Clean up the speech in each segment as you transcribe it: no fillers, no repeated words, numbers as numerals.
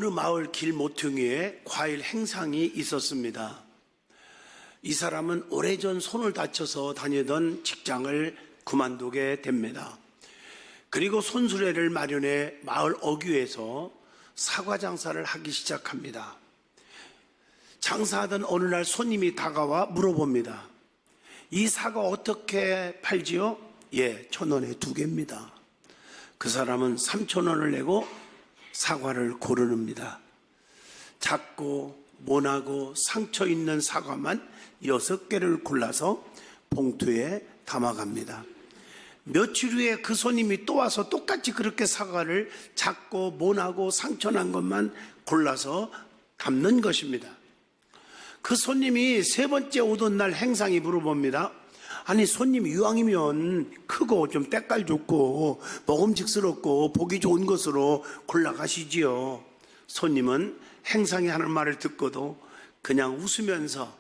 어느 마을 길 모퉁이에 과일 행상이 있었습니다. 이 사람은 오래전 손을 다쳐서 다니던 직장을 그만두게 됩니다. 그리고 손수레를 마련해 마을 어귀에서 사과 장사를 하기 시작합니다. 장사하던 어느 날 손님이 다가와 물어봅니다. 이 사과 어떻게 팔지요? 1,000원에 2개입니다. 그 사람은 3,000원을 내고 사과를 고르릅니다. 작고 모나고 상처 있는 사과만 6개를 골라서 봉투에 담아갑니다. 며칠 후에 그 손님이 또 와서 똑같이 그렇게 사과를 작고 모나고 상처난 것만 골라서 담는 것입니다. 그 손님이 3번째 오던 날 행상이 물어봅니다. 아니, 손님 이왕이면 크고 좀 때깔 좋고 먹음직스럽고 보기 좋은 것으로 골라가시지요. 손님은 행상이 하는 말을 듣고도 그냥 웃으면서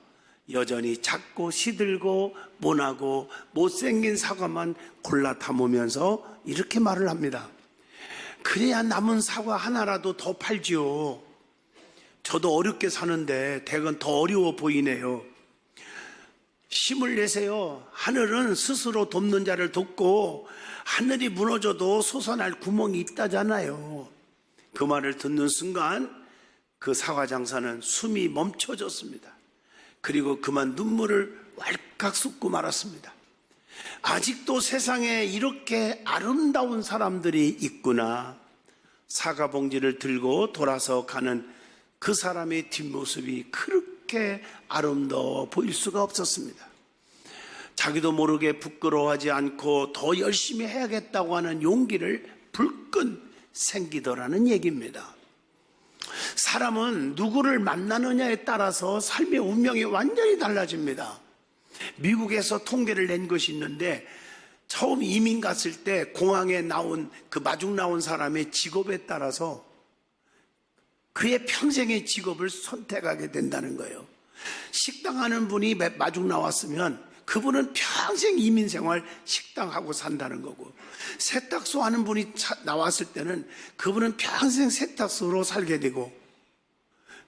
여전히 작고 시들고 모나고 못생긴 사과만 골라 담으면서 이렇게 말을 합니다. 그래야 남은 사과 하나라도 더 팔지요. 저도 어렵게 사는데 댁은 더 어려워 보이네요. 힘을 내세요. 하늘은 스스로 돕는 자를 돕고 하늘이 무너져도 솟아날 구멍이 있다잖아요. 그 말을 듣는 순간 그 사과 장사는 숨이 멈춰졌습니다. 그리고 그만 눈물을 왈칵 쏟고 말았습니다. 아직도 세상에 이렇게 아름다운 사람들이 있구나. 사과 봉지를 들고 돌아서 가는 그 사람의 뒷모습이 그렇게 아름다워 보일 수가 없었습니다. 자기도 모르게 부끄러워하지 않고 더 열심히 해야겠다고 하는 용기를 불끈 생기더라는 얘기입니다. 사람은 누구를 만나느냐에 따라서 삶의 운명이 완전히 달라집니다. 미국에서 통계를 낸 것이 있는데 처음 이민 갔을 때 공항에 나온 그 마중 나온 사람의 직업에 따라서 그의 평생의 직업을 선택하게 된다는 거예요. 식당 하는 분이 마중 나왔으면 그분은 평생 이민 생활 식당하고 산다는 거고, 세탁소 하는 분이 나왔을 때는 그분은 평생 세탁소로 살게 되고,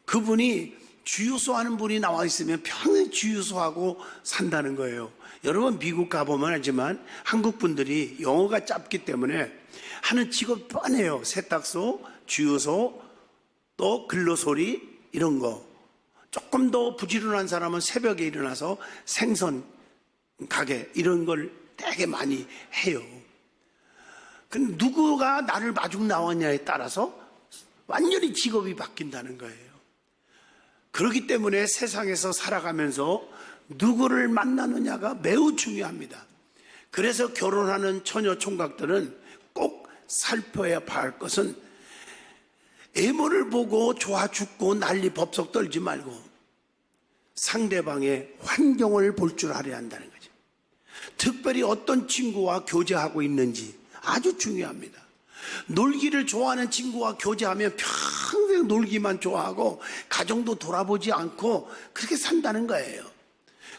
그분이 주유소 하는 분이 나와 있으면 평생 주유소하고 산다는 거예요. 여러분 미국 가보면 알지만 한국 분들이 영어가 짧기 때문에 하는 직업 뻔해요. 세탁소, 주유소, 또 근로소리 이런 거. 조금 더 부지런한 사람은 새벽에 일어나서 생선 가게 이런 걸 되게 많이 해요. 근데 누구가 나를 마중 나왔냐에 따라서 완전히 직업이 바뀐다는 거예요. 그렇기 때문에 세상에서 살아가면서 누구를 만나느냐가 매우 중요합니다. 그래서 결혼하는 처녀 총각들은 꼭 살펴야 할 것은 애모를 보고 좋아 죽고 난리 법석 떨지 말고 상대방의 환경을 볼 줄 알아야 한다는 거죠. 특별히 어떤 친구와 교제하고 있는지 아주 중요합니다. 놀기를 좋아하는 친구와 교제하면 평생 놀기만 좋아하고 가정도 돌아보지 않고 그렇게 산다는 거예요.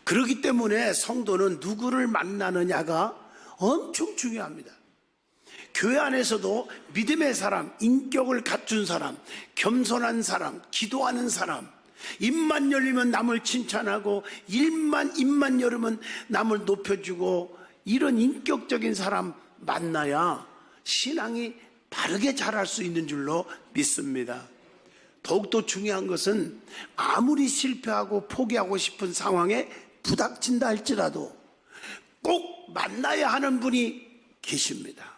그렇기 때문에 성도는 누구를 만나느냐가 엄청 중요합니다. 교회 안에서도 믿음의 사람, 인격을 갖춘 사람, 겸손한 사람, 기도하는 사람, 입만 열리면 남을 칭찬하고 입만 열으면 남을 높여주고 이런 인격적인 사람 만나야 신앙이 바르게 자랄 수 있는 줄로 믿습니다. 더욱더 중요한 것은 아무리 실패하고 포기하고 싶은 상황에 부닥친다 할지라도 꼭 만나야 하는 분이 계십니다.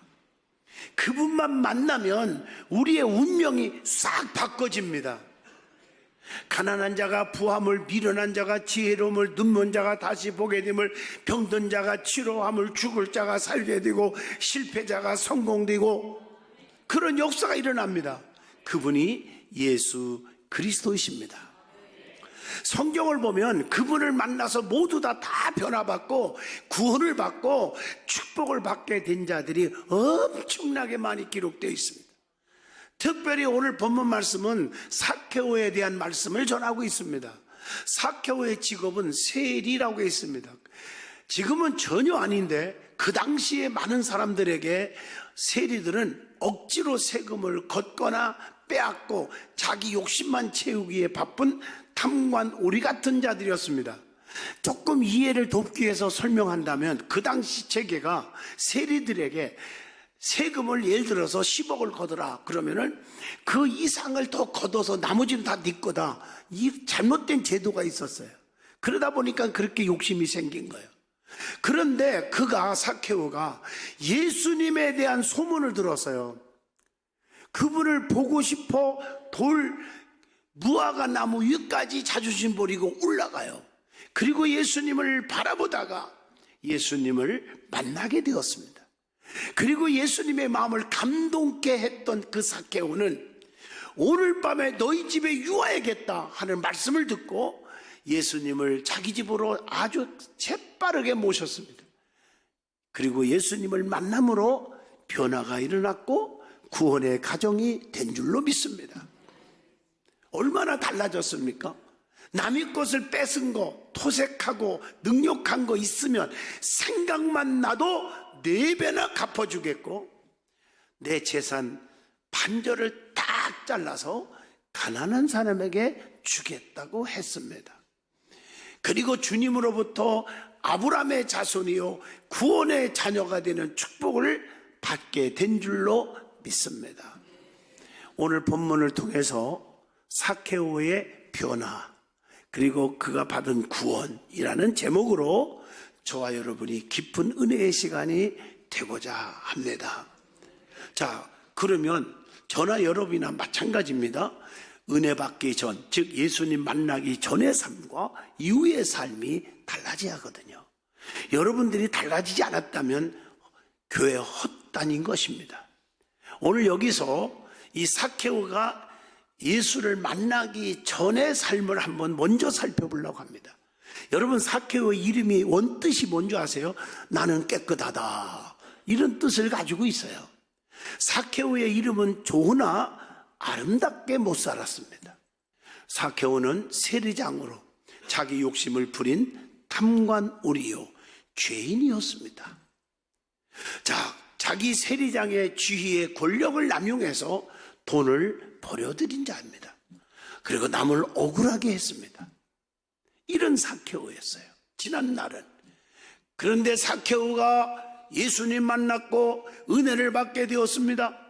그분만 만나면 우리의 운명이 싹 바꿔집니다. 가난한 자가 부함을, 미련한 자가 지혜로움을, 눈먼 자가 다시 보게 됨을, 병든 자가 치료함을, 죽을 자가 살게 되고 실패자가 성공되고 그런 역사가 일어납니다. 그분이 예수 그리스도이십니다. 성경을 보면 그분을 만나서 모두 다 변화받고 구원을 받고 축복을 받게 된 자들이 엄청나게 많이 기록되어 있습니다. 특별히 오늘 본문 말씀은 삭개오에 대한 말씀을 전하고 있습니다. 삭개오의 직업은 세리라고 했습니다. 지금은 전혀 아닌데 그 당시에 많은 사람들에게 세리들은 억지로 세금을 걷거나 빼앗고 자기 욕심만 채우기에 바쁜 탐관 오리 같은 자들이었습니다. 조금 이해를 돕기 위해서 설명한다면 그 당시 체계가 세리들에게 세금을 예를 들어서 10억을 걷어라 그러면은 그 이상을 더 걷어서 나머지는 다 네 거다. 이 잘못된 제도가 있었어요. 그러다 보니까 그렇게 욕심이 생긴 거예요. 그런데 사케오가 예수님에 대한 소문을 들었어요. 그분을 보고 싶어 무화과 나무 위까지 자존심 버리고 올라가요. 그리고 예수님을 바라보다가 예수님을 만나게 되었습니다. 그리고 예수님의 마음을 감동케 했던 그 사케오는 오늘 밤에 너희 집에 유하야겠다 하는 말씀을 듣고 예수님을 자기 집으로 아주 재빠르게 모셨습니다. 그리고 예수님을 만남으로 변화가 일어났고 구원의 가정이 된 줄로 믿습니다. 얼마나 달라졌습니까? 남의 것을 뺏은 거, 토색하고 능욕한 거 있으면 생각만 나도 4배나 갚아주겠고 내 재산 반절을 딱 잘라서 가난한 사람에게 주겠다고 했습니다. 그리고 주님으로부터 아브라함의 자손이요 구원의 자녀가 되는 축복을 받게 된 줄로 믿습니다. 오늘 본문을 통해서 사케오의 변화 그리고 그가 받은 구원이라는 제목으로 저와 여러분이 깊은 은혜의 시간이 되고자 합니다. 자, 그러면 저나 여러분이나 마찬가지입니다. 은혜 받기 전, 즉 예수님 만나기 전의 삶과 이후의 삶이 달라져야 하거든요. 여러분들이 달라지지 않았다면 교회 헛다닌 것입니다. 오늘 여기서 이 사케오가 예수를 만나기 전의 삶을 한번 먼저 살펴보려고 합니다. 여러분, 사케오의 이름이 원뜻이 뭔지 아세요? 나는 깨끗하다, 이런 뜻을 가지고 있어요. 사케오의 이름은 좋으나 아름답게 못 살았습니다. 사케오는 세리장으로 자기 욕심을 부린 탐관 오리요 죄인이었습니다. 자, 자기 세리장의 지위의 권력을 남용해서 돈을 버려들인 자입니다. 그리고 남을 억울하게 했습니다. 이런 사케오였어요, 지난 날은. 그런데 사케오가 예수님 만났고 은혜를 받게 되었습니다.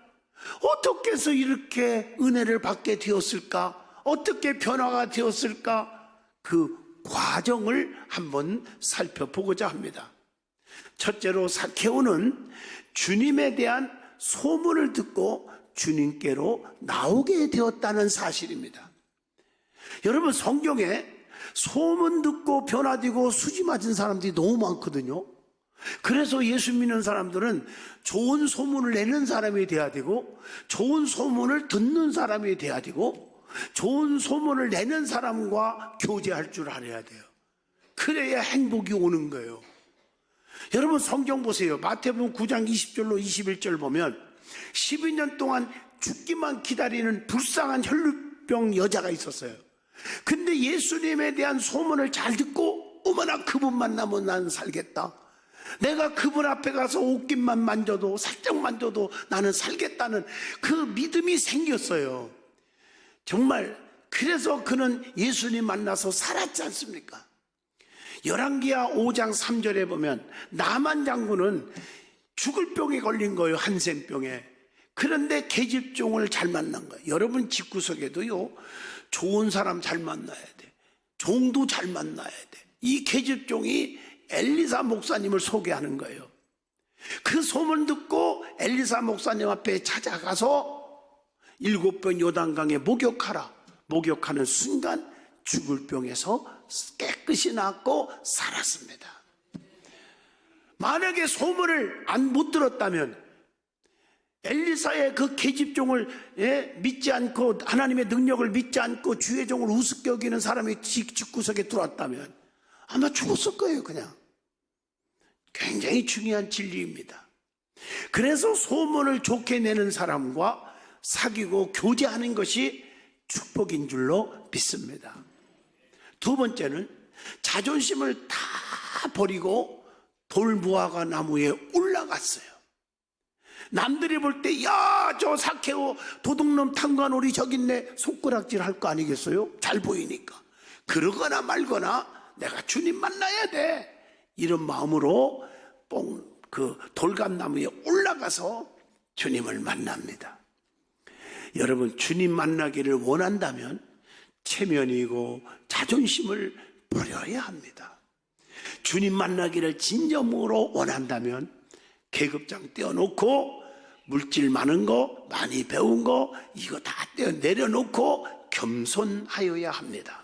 어떻게 해서 이렇게 은혜를 받게 되었을까? 어떻게 변화가 되었을까? 그 과정을 한번 살펴보고자 합니다. 첫째로 사케오는 주님에 대한 소문을 듣고 주님께로 나오게 되었다는 사실입니다. 여러분, 성경에 소문 듣고 변화되고 수지 맞은 사람들이 너무 많거든요. 그래서 예수 믿는 사람들은 좋은 소문을 내는 사람이 돼야 되고, 좋은 소문을 듣는 사람이 돼야 되고, 좋은 소문을 내는 사람과 교제할 줄 알아야 돼요. 그래야 행복이 오는 거예요. 여러분, 성경 보세요. 마태복음 9장 20절로 21절 보면 12년 동안 죽기만 기다리는 불쌍한 혈루병 여자가 있었어요. 근데 예수님에 대한 소문을 잘 듣고, 어머나 그분 만나면 난 살겠다, 내가 그분 앞에 가서 옷깃만 만져도, 살짝 만져도 나는 살겠다는 그 믿음이 생겼어요. 정말. 그래서 그는 예수님 만나서 살았지 않습니까? 열왕기하 5장 3절에 보면 나만 장군은 죽을 병에 걸린 거예요, 한센병에. 그런데 계집종을 잘 만난 거예요. 여러분, 집구석에도요 좋은 사람 잘 만나야 돼, 종도 잘 만나야 돼. 이 계집종이 엘리사 목사님을 소개하는 거예요. 그 소문 듣고 엘리사 목사님 앞에 찾아가서 7번 요단강에 목욕하라. 목욕하는 순간 죽을 병에서 깨끗이 낫고 살았습니다. 만약에 소문을 못 들었다면, 엘리사의 그 계집종을 믿지 않고, 하나님의 능력을 믿지 않고 주의 종을 우습게 여기는 사람이 집구석에 들어왔다면 아마 죽었을 거예요. 그냥. 굉장히 중요한 진리입니다. 그래서 소문을 좋게 내는 사람과 사귀고 교제하는 것이 축복인 줄로 믿습니다. 두 번째는 자존심을 다 버리고 돌무화과 나무에 올라갔어요. 남들이 볼 때, 야, 저 삭개오 도둑놈 탕관오리 저기 있네, 손가락질 할 거 아니겠어요? 잘 보이니까. 그러거나 말거나 내가 주님 만나야 돼, 이런 마음으로 그 돌감나무에 올라가서 주님을 만납니다. 여러분, 주님 만나기를 원한다면 체면이고 자존심을 버려야 합니다. 주님 만나기를 진정으로 원한다면 계급장 떼어놓고 물질 많은 거, 많이 배운 거, 이거 다 내려놓고 겸손하여야 합니다.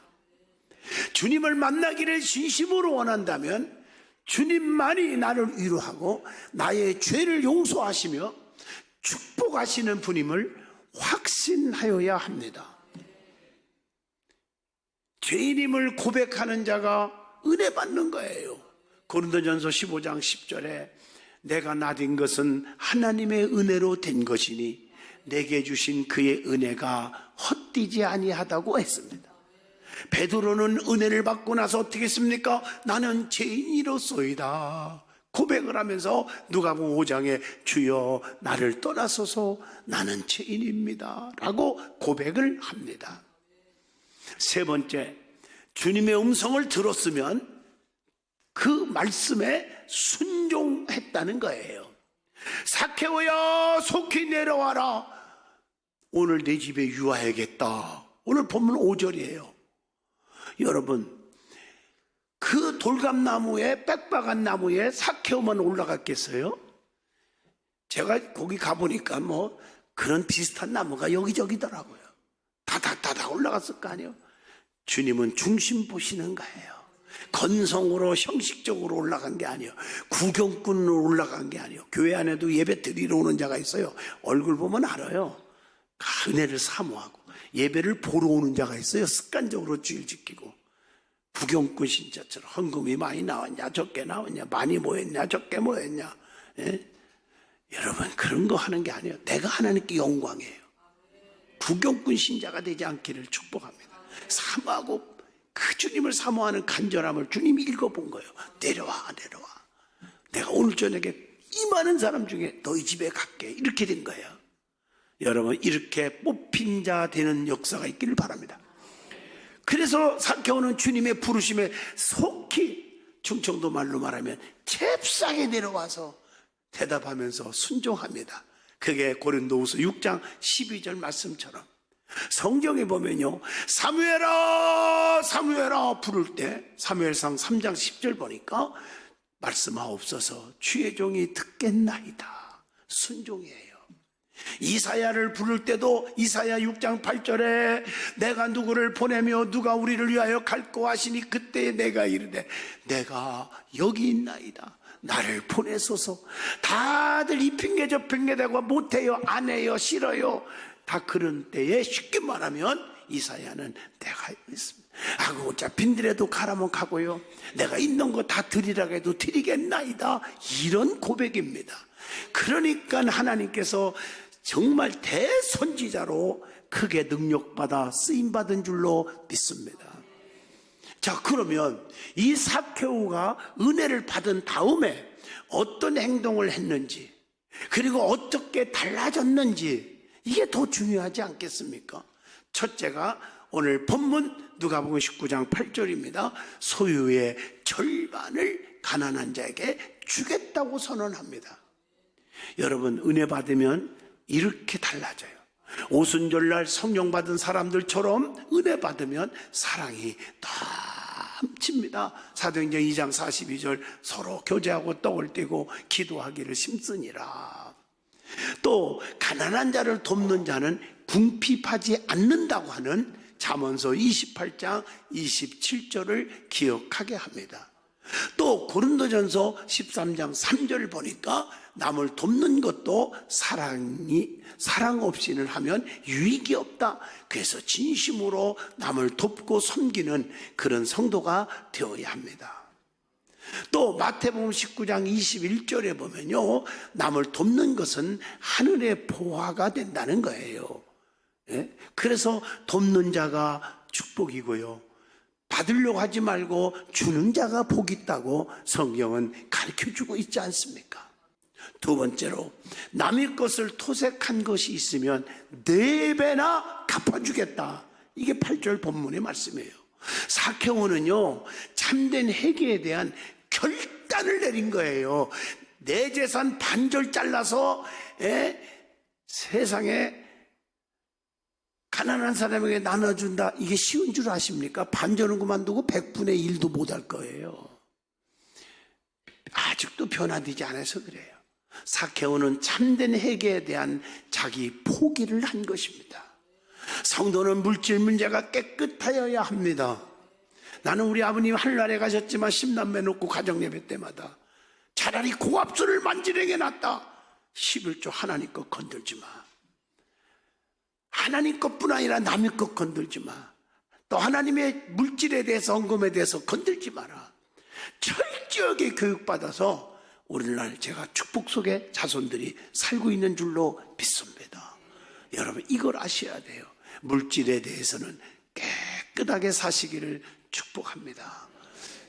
주님을 만나기를 진심으로 원한다면 주님만이 나를 위로하고 나의 죄를 용서하시며 축복하시는 분임을 확신하여야 합니다. 죄인임을 고백하는 자가 은혜 받는 거예요. 고린도전서 15장 10절에 내가 나된 것은 하나님의 은혜로 된 것이니 내게 주신 그의 은혜가 헛되지 아니하다고 했습니다. 베드로는 은혜를 받고 나서 어떻게 했습니까? 나는 죄인이로소이다 고백을 하면서 누가복음 5장에 주여 나를 떠나소서 나는 죄인입니다 라고 고백을 합니다. 세 번째, 주님의 음성을 들었으면 그 말씀에 순종했다는 거예요. 삭개오야 속히 내려와라, 오늘 내 집에 유하야겠다. 오늘 본문 5절이에요. 여러분, 그 돌감나무에, 빽빽한 나무에 삭개오만 올라갔겠어요? 제가 거기 가보니까 뭐 그런 비슷한 나무가 여기저기더라고요. 다닥다닥 올라갔을 거 아니에요. 주님은 중심 보시는 거예요. 건성으로 형식적으로 올라간 게 아니에요. 구경꾼으로 올라간 게 아니에요. 교회 안에도 예배 드리러 오는 자가 있어요. 얼굴 보면 알아요. 은혜를 사모하고. 예배를 보러 오는 자가 있어요. 습관적으로 주일 지키고. 구경꾼 신자처럼 헌금이 많이 나왔냐, 적게 나왔냐, 많이 모였냐, 적게 모였냐. 예? 여러분, 그런 거 하는 게 아니에요. 내가 하나님께 영광이에요. 구경꾼 신자가 되지 않기를 축복합니다. 사모하고 그 주님을 사모하는 간절함을 주님이 읽어본 거예요. 내려와, 내려와. 내가 오늘 저녁에 이 많은 사람 중에 너희 집에 갈게. 이렇게 된 거예요. 여러분, 이렇게 뽑힌 자 되는 역사가 있기를 바랍니다. 그래서 삭개오는 주님의 부르심에 속히, 충청도 말로 말하면 잽싸게 내려와서 대답하면서 순종합니다. 그게 고린도후서 6장 12절 말씀처럼 성경에 보면요, 사무엘아 사무엘아 부를 때 사무엘상 3장 10절 보니까 말씀하옵소서 주의 종이 듣겠나이다. 순종이에요. 이사야를 부를 때도 이사야 6장 8절에 내가 누구를 보내며 누가 우리를 위하여 갈고 하시니 그때 내가 이르되 내가 여기 있나이다. 나를 보내소서. 다들 이 핑계 저 핑계 대고 못해요, 안 해요, 싫어요. 다 그런 때에 쉽게 말하면 이사야는 내가 있습니다. 아고 자 빈들에도 가라면 가고요. 내가 있는 거 다 드리라고 해도 드리겠나이다. 이런 고백입니다. 그러니까 하나님께서 정말 대선지자로 크게 능력받아 쓰임받은 줄로 믿습니다. 자, 그러면 이 삭개오가 은혜를 받은 다음에 어떤 행동을 했는지, 그리고 어떻게 달라졌는지, 이게 더 중요하지 않겠습니까? 첫째가 오늘 본문 누가복음 19장 8절입니다. 소유의 절반을 가난한 자에게 주겠다고 선언합니다. 여러분, 은혜 받으면 이렇게 달라져요. 오순절날 성령 받은 사람들처럼 은혜 받으면 사랑이 넘칩니다. 사도행전 2장 42절 서로 교제하고 떡을 떼고 기도하기를 심쓰니라. 또 가난한 자를 돕는 자는 궁핍하지 않는다고 하는 잠언서 28장 27절을 기억하게 합니다. 또 고린도전서 13장 3절 보니까 남을 돕는 것도 사랑 없이는 하면 유익이 없다. 그래서 진심으로 남을 돕고 섬기는 그런 성도가 되어야 합니다. 또 마태복음 19장 21절에 보면요, 남을 돕는 것은 하늘의 보화가 된다는 거예요. 예? 그래서 돕는 자가 축복이고요, 받으려고 하지 말고 주는 자가 복이 있다고 성경은 가르쳐주고 있지 않습니까? 두 번째로, 남의 것을 토색한 것이 있으면 4배나 갚아주겠다. 이게 8절 본문의 말씀이에요. 사케오는요, 참된 회개에 대한 결단을 내린 거예요. 내 재산 반절 잘라서 세상에 가난한 사람에게 나눠준다. 이게 쉬운 줄 아십니까? 반절은 그만두고 100분의 1도 못할 거예요. 아직도 변화되지 않아서 그래요. 사케오는 참된 회개에 대한 자기 포기를 한 것입니다. 성도는 물질 문제가 깨끗하여야 합니다. 나는 우리 아버님 하늘나라에 가셨지만 10남매 놓고 가정예배 때마다 차라리 고압수를 만지는 게 낫다. 11조 하나님 것 건들지 마. 하나님 것뿐 아니라 남의 것 건들지 마. 또 하나님의 물질에 대해서 헌금에 대해서 건들지 마라. 철저하게 교육받아서 오늘날 제가 축복 속에 자손들이 살고 있는 줄로 믿습니다. 여러분, 이걸 아셔야 돼요. 물질에 대해서는 깨끗하게 사시기를 축복합니다.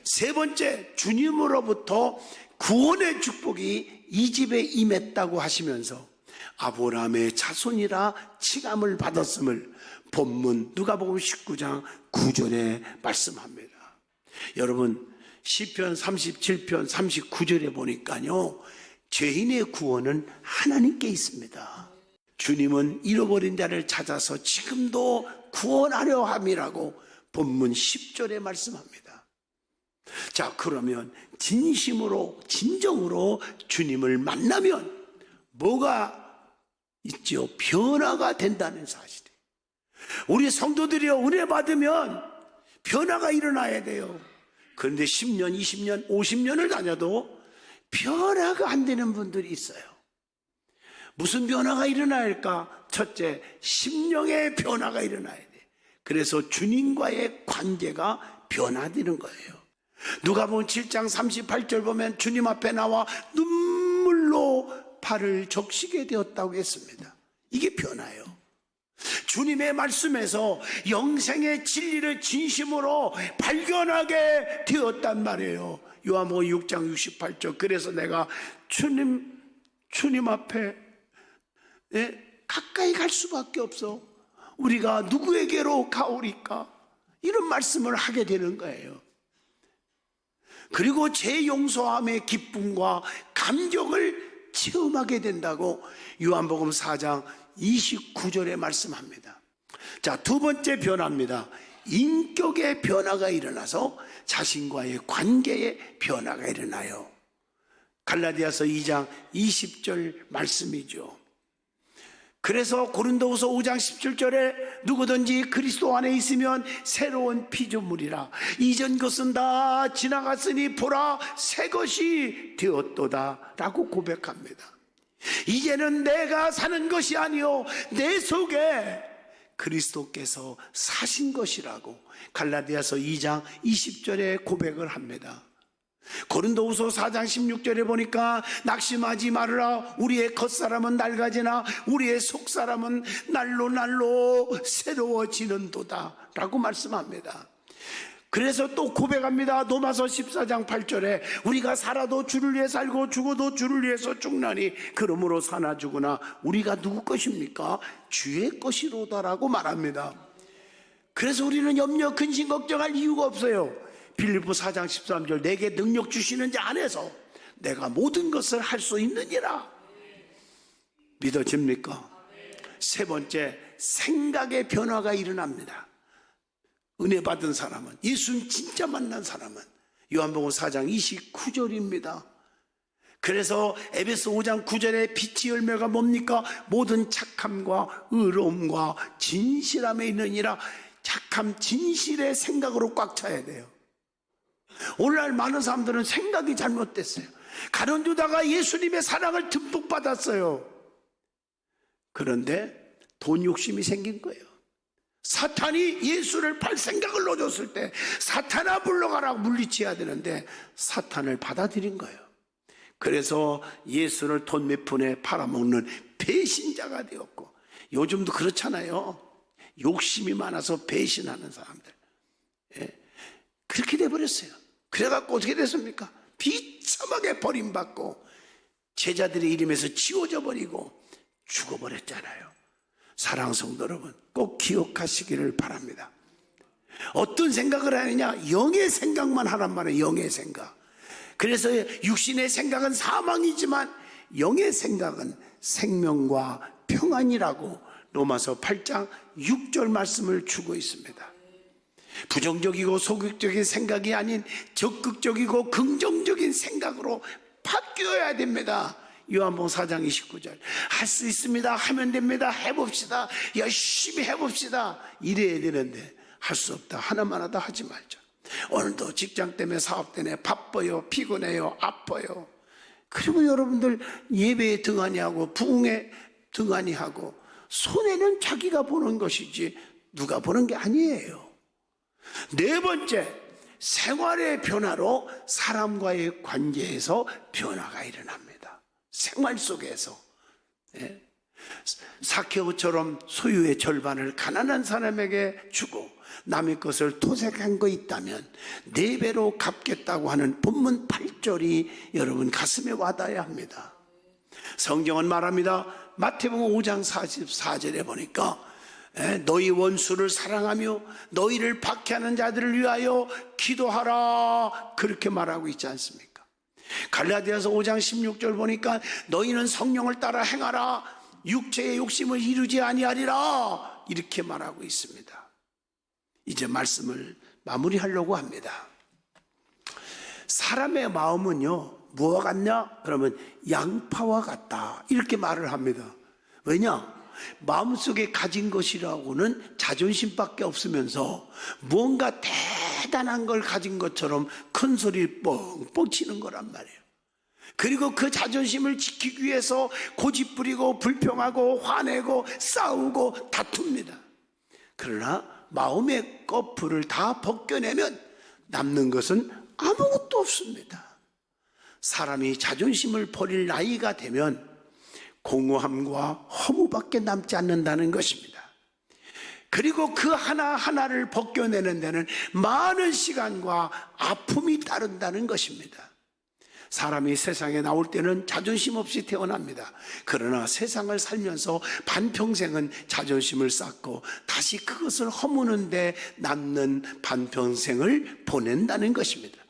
세 번째, 주님으로부터 구원의 축복이 이 집에 임했다고 하시면서 아브라함의 자손이라 칭함을 받았음을 본문 누가복음 19장 9절에 말씀합니다. 여러분, 시편 37편 39절에 보니까요, 죄인의 구원은 하나님께 있습니다. 주님은 잃어버린 자를 찾아서 지금도 구원하려 함이라고 본문 10절에 말씀합니다. 자, 그러면 진심으로 진정으로 주님을 만나면 뭐가 있죠? 변화가 된다는 사실이에요. 우리 성도들이요, 은혜 받으면 변화가 일어나야 돼요. 그런데 10년, 20년, 50년을 다녀도 변화가 안 되는 분들이 있어요. 무슨 변화가 일어나야 할까? 첫째, 심령의 변화가 일어나야 돼. 그래서 주님과의 관계가 변화되는 거예요. 누가복음 7장 38절 보면 주님 앞에 나와 눈물로 발을 적시게 되었다고 했습니다. 이게 변화예요. 주님의 말씀에서 영생의 진리를 진심으로 발견하게 되었단 말이에요. 요한복음 6장 68절. 그래서 내가 주님 앞에 가까이 갈 수밖에 없어. 우리가 누구에게로 가오리까? 이런 말씀을 하게 되는 거예요. 그리고 제 용서함의 기쁨과 감격을 체험하게 된다고 요한복음 4장 29절에 말씀합니다. 자, 두 번째 변화입니다. 인격의 변화가 일어나서 자신과의 관계의 변화가 일어나요. 갈라디아서 2장 20절 말씀이죠. 그래서 고린도후서 5장 17절에 누구든지 그리스도 안에 있으면 새로운 피조물이라. 이전 것은 다 지나갔으니 보라 새 것이 되었도다 라고 고백합니다. 이제는 내가 사는 것이 아니요 내 속에 그리스도께서 사신 것이라고 갈라디아서 2장 20절에 고백을 합니다. 고린도후서 4장 16절에 보니까 낙심하지 말으라. 우리의 겉사람은 낡아지나 우리의 속사람은 날로 새로워지는도다 라고 말씀합니다. 그래서 또 고백합니다. 로마서 14장 8절에 우리가 살아도 주를 위해 살고 죽어도 주를 위해서 죽나니 그러므로 사나 죽으나 우리가 누구 것입니까? 주의 것이로다라고 말합니다. 그래서 우리는 염려 근심 걱정할 이유가 없어요. 빌립보 4장 13절 내게 능력 주시는 자 안에서 내가 모든 것을 할 수 있느니라. 믿어집니까? 세 번째, 생각의 변화가 일어납니다. 은혜 받은 사람은, 예수님 진짜 만난 사람은 요한복음 4장 29절입니다. 그래서 에베소 5장 9절에 빛의 열매가 뭡니까? 모든 착함과 의로움과 진실함에 있느니라. 착함, 진실의 생각으로 꽉 차야 돼요. 오늘날 많은 사람들은 생각이 잘못됐어요. 가난주다가 예수님의 사랑을 듬뿍 받았어요. 그런데 돈 욕심이 생긴 거예요. 사탄이 예수를 팔 생각을 넣어줬을 때 사탄아 물러가라고 물리쳐야 되는데 사탄을 받아들인 거예요. 그래서 예수를 돈 몇 푼에 팔아먹는 배신자가 되었고, 요즘도 그렇잖아요. 욕심이 많아서 배신하는 사람들. 그렇게 돼버렸어요. 그래갖고 어떻게 됐습니까? 비참하게 버림받고 제자들의 이름에서 지워져 버리고 죽어버렸잖아요. 사랑하는 성도 여러분, 꼭 기억하시기를 바랍니다. 어떤 생각을 하느냐? 영의 생각만 하란 말이에요. 영의 생각. 그래서 육신의 생각은 사망이지만 영의 생각은 생명과 평안이라고 로마서 8장 6절 말씀을 주고 있습니다. 부정적이고 소극적인 생각이 아닌 적극적이고 긍정적인 생각으로 바뀌어야 됩니다. 요한복음 4장 29절. 할 수 있습니다. 하면 됩니다. 해봅시다. 열심히 해봅시다. 이래야 되는데 할 수 없다. 하나만 하다 하지 말자. 오늘도 직장 때문에 사업 때문에 바빠요. 피곤해요. 아파요. 그리고 여러분들 예배에 등한히 하고 부흥에 등한히 하고 손해는 자기가 보는 것이지 누가 보는 게 아니에요. 네 번째, 생활의 변화로 사람과의 관계에서 변화가 일어납니다. 생활 속에서. 사케오처럼 소유의 절반을 가난한 사람에게 주고 남의 것을 토색한 거 있다면 4배로 갚겠다고 하는 본문 8절이 여러분 가슴에 와닿아야 합니다. 성경은 말합니다. 마태복음 5장 44절에 보니까 너희 원수를 사랑하며 너희를 박해하는 자들을 위하여 기도하라, 그렇게 말하고 있지 않습니까? 갈라디아서 5장 16절 보니까 너희는 성령을 따라 행하라, 육체의 욕심을 이루지 아니하리라, 이렇게 말하고 있습니다. 이제 말씀을 마무리하려고 합니다. 사람의 마음은요, 뭐와 같냐? 그러면 양파와 같다, 이렇게 말을 합니다. 왜냐? 마음속에 가진 것이라고는 자존심밖에 없으면서 뭔가 대단한 걸 가진 것처럼 큰 소리 뻥뻥 치는 거란 말이에요. 그리고 그 자존심을 지키기 위해서 고집부리고 불평하고 화내고 싸우고 다툽니다. 그러나 마음의 꺼풀을 다 벗겨내면 남는 것은 아무것도 없습니다. 사람이 자존심을 버릴 나이가 되면 공허함과 허무밖에 남지 않는다는 것입니다. 그리고 그 하나하나를 벗겨내는 데는 많은 시간과 아픔이 따른다는 것입니다. 사람이 세상에 나올 때는 자존심 없이 태어납니다. 그러나 세상을 살면서 반평생은 자존심을 쌓고 다시 그것을 허무는 데 남는 반평생을 보낸다는 것입니다.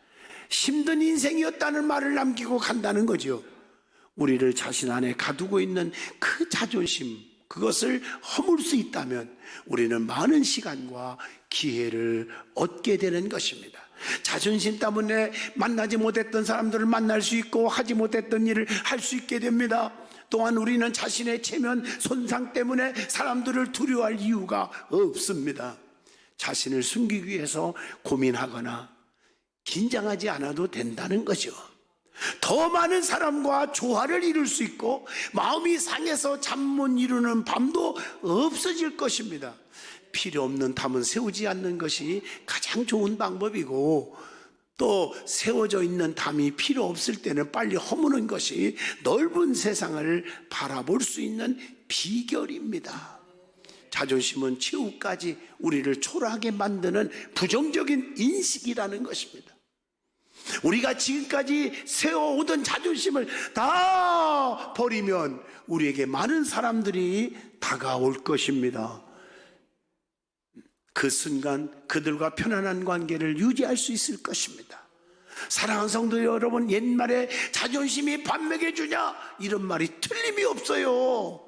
힘든 인생이었다는 말을 남기고 간다는 거죠. 우리를 자신 안에 가두고 있는 그 자존심, 그것을 허물 수 있다면 우리는 많은 시간과 기회를 얻게 되는 것입니다. 자존심 때문에 만나지 못했던 사람들을 만날 수 있고 하지 못했던 일을 할 수 있게 됩니다. 또한 우리는 자신의 체면 손상 때문에 사람들을 두려워할 이유가 없습니다. 자신을 숨기기 위해서 고민하거나 긴장하지 않아도 된다는 거죠. 더 많은 사람과 조화를 이룰 수 있고 마음이 상해서 잠 못 이루는 밤도 없어질 것입니다. 필요 없는 담은 세우지 않는 것이 가장 좋은 방법이고, 또 세워져 있는 담이 필요 없을 때는 빨리 허무는 것이 넓은 세상을 바라볼 수 있는 비결입니다. 자존심은 최후까지 우리를 초라하게 만드는 부정적인 인식이라는 것입니다. 우리가 지금까지 세워오던 자존심을 다 버리면 우리에게 많은 사람들이 다가올 것입니다. 그 순간 그들과 편안한 관계를 유지할 수 있을 것입니다. 사랑하는 성도 여러분, 옛말에 자존심이 밥 먹여주냐, 이런 말이 틀림이 없어요.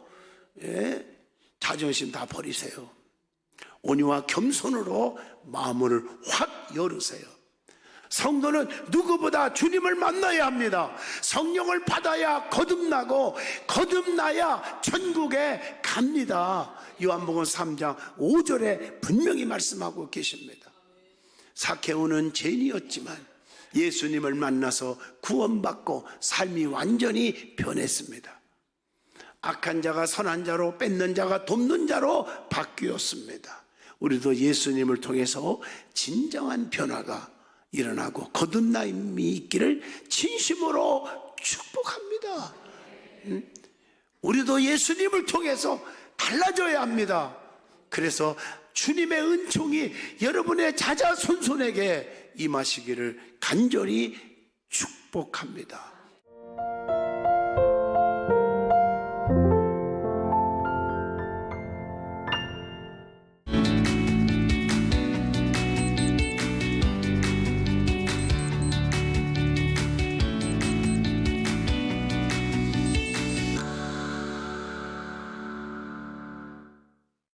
자존심 다 버리세요. 온유와 겸손으로 마음을 확 열으세요. 성도는 누구보다 주님을 만나야 합니다. 성령을 받아야 거듭나고 거듭나야 천국에 갑니다. 요한복음 3장 5절에 분명히 말씀하고 계십니다. 사케오는 죄인이었지만 예수님을 만나서 구원받고 삶이 완전히 변했습니다. 악한 자가 선한 자로, 뺏는 자가 돕는 자로 바뀌었습니다. 우리도 예수님을 통해서 진정한 변화가 일어나고 거듭남이 있기를 진심으로 축복합니다. 우리도 예수님을 통해서 달라져야 합니다. 그래서 주님의 은총이 여러분의 자자손손에게 임하시기를 간절히 축복합니다.